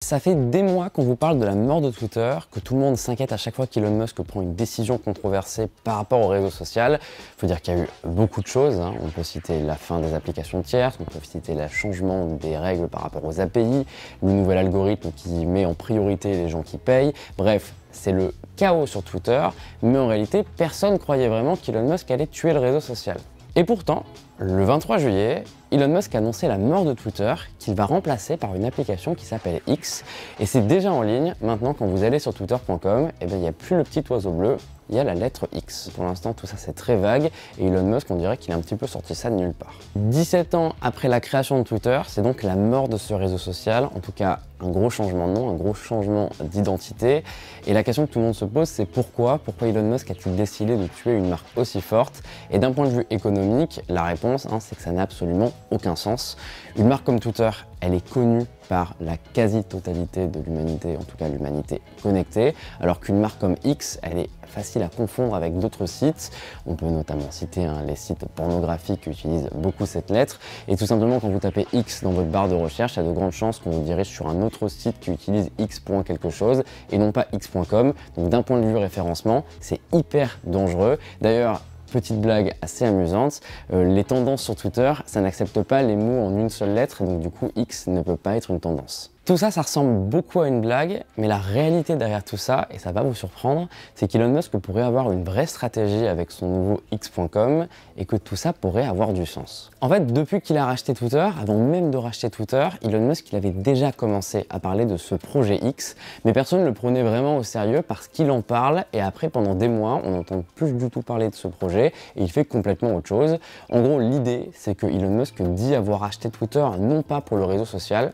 Ça fait des mois qu'on vous parle de la mort de Twitter, que tout le monde s'inquiète à chaque fois qu'Elon Musk prend une décision controversée par rapport au réseau social. Il faut dire qu'il y a eu beaucoup de choses, hein. On peut citer la fin des applications tierces, on peut citer le changement des règles par rapport aux API, le nouvel algorithme qui met en priorité les gens qui payent. Bref, c'est le chaos sur Twitter, mais en réalité, personne ne croyait vraiment qu'Elon Musk allait tuer le réseau social. Et pourtant, le 23 juillet, Elon Musk a annoncé la mort de Twitter, qu'il va remplacer par une application qui s'appelle X. Et c'est déjà en ligne. Maintenant, quand vous allez sur twitter.com, il n'y a plus le petit oiseau bleu, il y a la lettre X. Pour l'instant, tout ça c'est très vague et Elon Musk, on dirait qu'il a un petit peu sorti ça de nulle part. 17 ans après la création de Twitter, c'est donc la mort de ce réseau social, en tout cas un gros changement de nom, un gros changement d'identité. Et la question que tout le monde se pose, c'est pourquoi Elon Musk a-t-il décidé de tuer une marque aussi forte? Et d'un point de vue économique, la réponse, c'est que ça n'a absolument aucun sens. Une marque comme Twitter, elle est connue par la quasi-totalité de l'humanité, en tout cas l'humanité connectée, alors qu'une marque comme X, elle est facile à confondre avec d'autres sites. On peut notamment citer les sites pornographiques qui utilisent beaucoup cette lettre. Et tout simplement, quand vous tapez X dans votre barre de recherche, il y a de grandes chances qu'on vous dirige sur un autre site qui utilise X. quelque chose et non pas X.com. Donc d'un point de vue référencement, c'est hyper dangereux. D'ailleurs, petite blague assez amusante, les tendances sur Twitter, ça n'accepte pas les mots en une seule lettre, et donc du coup X ne peut pas être une tendance. Tout ça, ça ressemble beaucoup à une blague, mais la réalité derrière tout ça, et ça va vous surprendre, c'est qu'Elon Musk pourrait avoir une vraie stratégie avec son nouveau X.com et que tout ça pourrait avoir du sens. En fait, depuis qu'il a racheté Twitter, avant même de racheter Twitter, Elon Musk il avait déjà commencé à parler de ce projet X, mais personne ne le prenait vraiment au sérieux parce qu'il en parle et après, pendant des mois, on n'entend plus du tout parler de ce projet et il fait complètement autre chose. En gros, l'idée, c'est que Elon Musk dit avoir acheté Twitter non pas pour le réseau social,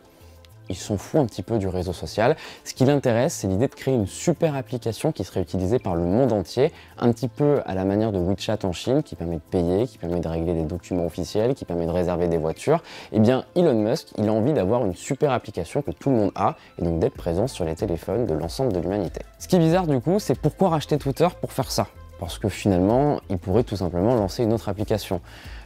il s'en fout un petit peu du réseau social. Ce qui l'intéresse, c'est l'idée de créer une super application qui serait utilisée par le monde entier, un petit peu à la manière de WeChat en Chine, qui permet de payer, qui permet de régler des documents officiels, qui permet de réserver des voitures. Eh bien, Elon Musk, il a envie d'avoir une super application que tout le monde a, et donc d'être présent sur les téléphones de l'ensemble de l'humanité. Ce qui est bizarre du coup, c'est pourquoi racheter Twitter pour faire ça? Parce que finalement, il pourrait tout simplement lancer une autre application.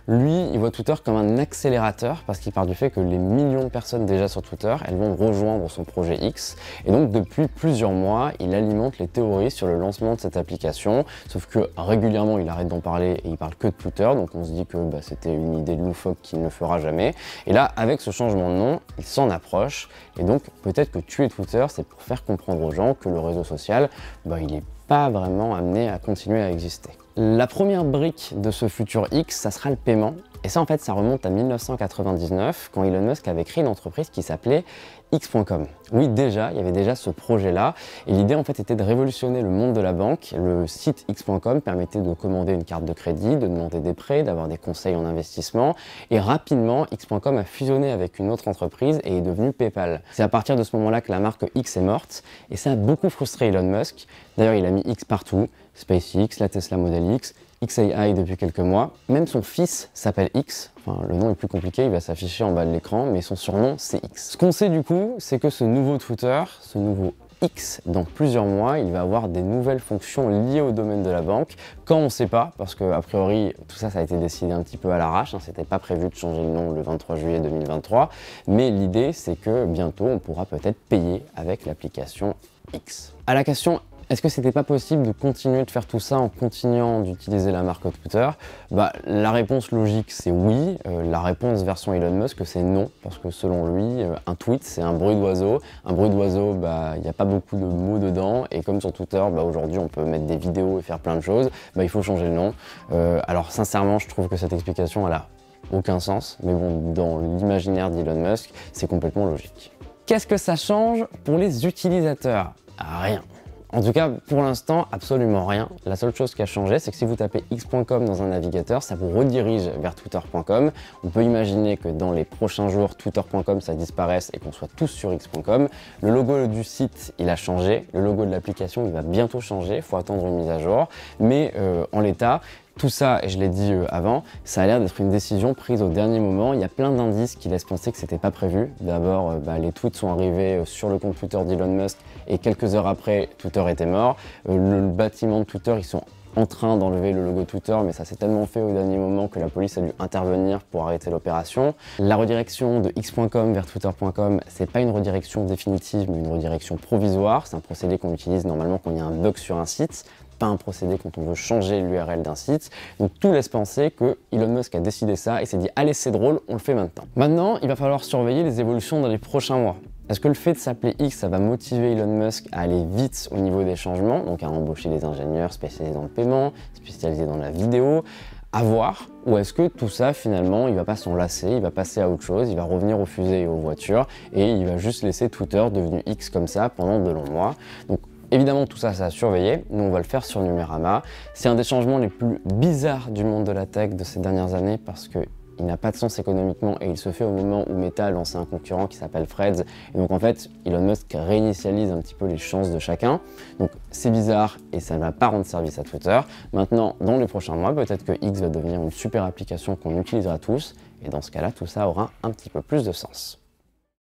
Lui, il voit Twitter comme un accélérateur parce qu'il part du fait que les millions de personnes déjà sur Twitter, elles vont rejoindre son projet X. Et donc, depuis plusieurs mois, il alimente les théories sur le lancement de cette application. Sauf que régulièrement, il arrête d'en parler et il parle que de Twitter. Donc, on se dit que c'était une idée loufoque qu'il ne fera jamais. Et là, avec ce changement de nom, il s'en approche. Et donc, peut-être que tuer Twitter, c'est pour faire comprendre aux gens que le réseau social, il n'est pas vraiment amené à continuer à exister. La première brique de ce futur X, ça sera le paiement. Et ça, en fait, ça remonte à 1999, quand Elon Musk avait créé une entreprise qui s'appelait X.com. Oui, déjà, il y avait déjà ce projet-là. Et l'idée, en fait, était de révolutionner le monde de la banque. Le site X.com permettait de commander une carte de crédit, de demander des prêts, d'avoir des conseils en investissement. Et rapidement, X.com a fusionné avec une autre entreprise et est devenu PayPal. C'est à partir de ce moment-là que la marque X est morte. Et ça a beaucoup frustré Elon Musk. D'ailleurs, il a mis X partout. SpaceX, la Tesla Model X, XAI depuis quelques mois. Même son fils s'appelle X. Enfin, le nom est plus compliqué, il va s'afficher en bas de l'écran, mais son surnom, c'est X. Ce qu'on sait du coup, c'est que ce nouveau Twitter, ce nouveau X, dans plusieurs mois, il va avoir des nouvelles fonctions liées au domaine de la banque. Quand on ne sait pas, parce qu'a priori, tout ça, ça a été décidé un petit peu à l'arrache, c'était pas prévu de changer le nom le 23 juillet 2023, mais l'idée, c'est que bientôt, on pourra peut-être payer avec l'application X. À la question, est-ce que c'était pas possible de continuer de faire tout ça en continuant d'utiliser la marque Twitter? La réponse logique c'est oui, la réponse version Elon Musk c'est non, parce que selon lui, un tweet c'est un bruit d'oiseau. Un bruit d'oiseau, il n'y a pas beaucoup de mots dedans, et comme sur Twitter, aujourd'hui on peut mettre des vidéos et faire plein de choses, il faut changer le nom. Alors sincèrement, je trouve que cette explication elle a aucun sens, mais bon, dans l'imaginaire d'Elon Musk, c'est complètement logique. Qu'est-ce que ça change pour les utilisateurs? Rien. En tout cas, pour l'instant, absolument rien. La seule chose qui a changé, c'est que si vous tapez x.com dans un navigateur, ça vous redirige vers twitter.com. On peut imaginer que dans les prochains jours, twitter.com ça disparaisse et qu'on soit tous sur x.com. Le logo du site, il a changé. Le logo de l'application, il va bientôt changer. Il faut attendre une mise à jour. Mais en l'état, tout ça, et je l'ai dit avant, ça a l'air d'être une décision prise au dernier moment. Il y a plein d'indices qui laissent penser que c'était pas prévu. D'abord, les tweets sont arrivés sur le compte Twitter d'Elon Musk et quelques heures après, Twitter était mort. Le bâtiment de Twitter, ils sont en train d'enlever le logo Twitter, mais ça s'est tellement fait au dernier moment que la police a dû intervenir pour arrêter l'opération. La redirection de x.com vers twitter.com, c'est pas une redirection définitive, mais une redirection provisoire. C'est un procédé qu'on utilise normalement quand il y a un bug sur un site, pas un procédé quand on veut changer l'URL d'un site. Donc tout laisse penser que Elon Musk a décidé ça et s'est dit allez c'est drôle, on le fait maintenant. Maintenant, il va falloir surveiller les évolutions dans les prochains mois. Est-ce que le fait de s'appeler X, ça va motiver Elon Musk à aller vite au niveau des changements, donc à embaucher des ingénieurs spécialisés dans le paiement, spécialisés dans la vidéo, à voir, ou est-ce que tout ça finalement il va pas s'en lasser, il va passer à autre chose, il va revenir aux fusées et aux voitures et il va juste laisser Twitter devenu X comme ça pendant de longs mois. Donc évidemment tout ça, ça a surveillé, nous on va le faire sur Numérama. C'est un des changements les plus bizarres du monde de la tech de ces dernières années parce que il n'a pas de sens économiquement et il se fait au moment où Meta a lancé un concurrent qui s'appelle Threads. Et donc en fait, Elon Musk réinitialise un petit peu les chances de chacun. Donc c'est bizarre et ça ne va pas rendre service à Twitter. Maintenant, dans les prochains mois, peut-être que X va devenir une super application qu'on utilisera tous. Et dans ce cas-là, tout ça aura un petit peu plus de sens.